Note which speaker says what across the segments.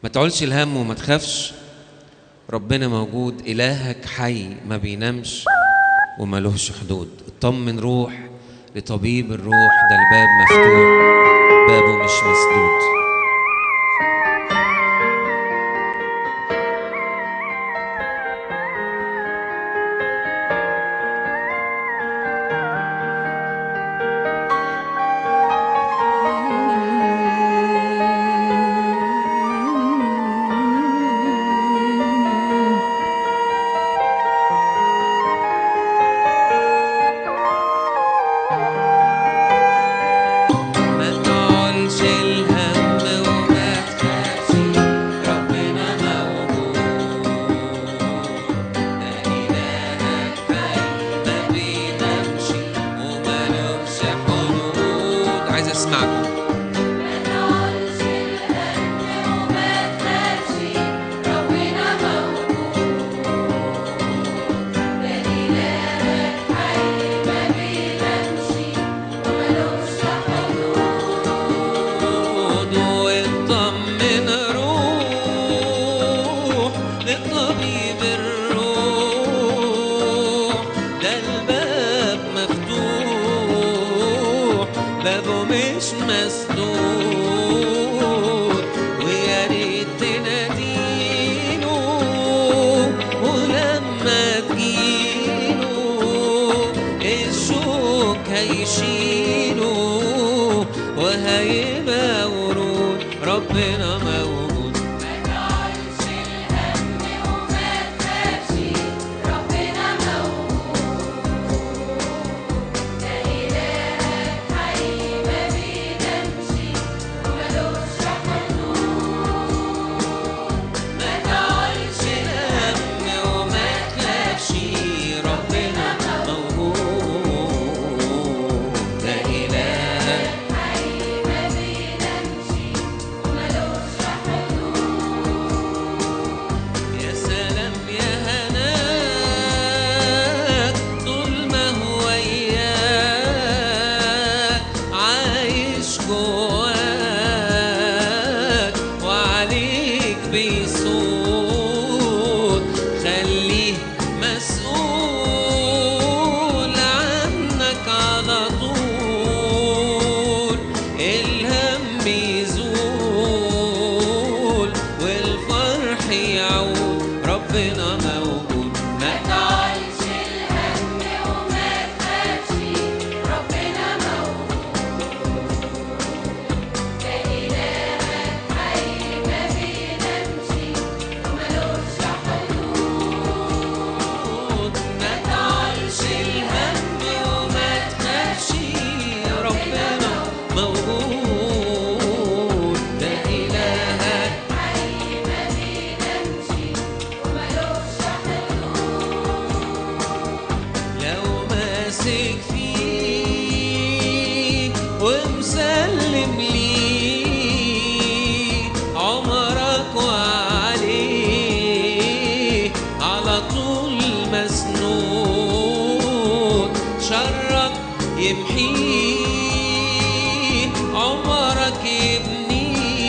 Speaker 1: ما تعولش الهم وما تخافش، ربنا موجود، إلهك حي ما بينامش وملوش حدود. اطمن روح لطبيب الروح، ده الباب مفتوح بابه مش مسدود. بابه مش مسدود، ويا ريت تناديله ولما تجيله الشوك هيشيله وهيبقى ورود. ربنا موجود. بيصوت خليه مسؤول عنك على طول، الهم بيزول والفرح يعود. ربنا موجود. ما تعولش الهم وما تخافش، ربنا موجود، ده إلهك حي ما بينامش وملوش حدود. ما تعولش الهم وما تخافش، ربنا موجود، ده إلهك حي ما بينامش وملوش حدود. لو ماسك فيه ومسلم ليه عمرك وعليه على طول مسنود، شرك يمحيه عمرك يبنيه،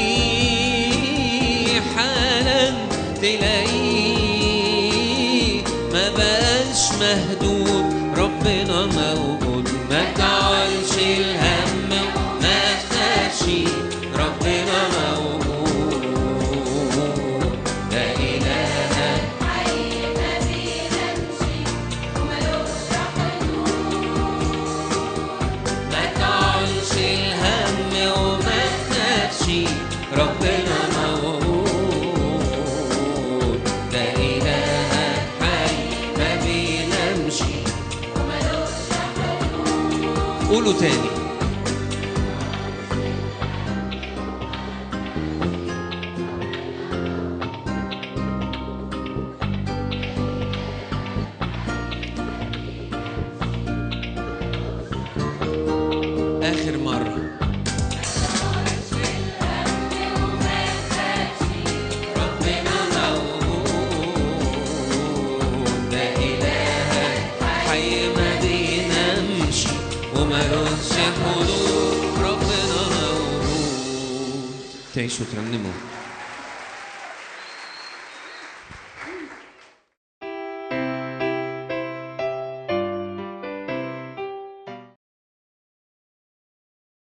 Speaker 1: حالا تلاقيه ما بقاش مهدود. ربنا موجود. ما تعولش الهم وما تخافش، ربنا موجود، ده إلهك حي ما بينامش وملوش حدود. ما تعولش الهم وما تخافش، ربنا موجود، ده إلهك حي ما بينامش وملوش حدود. قولوا تاني. آخر مرة. ربنا موجود، ده إلهك حي ما بينامش وملوش حدود. ربنا موجود. تعيشوا وترنموا.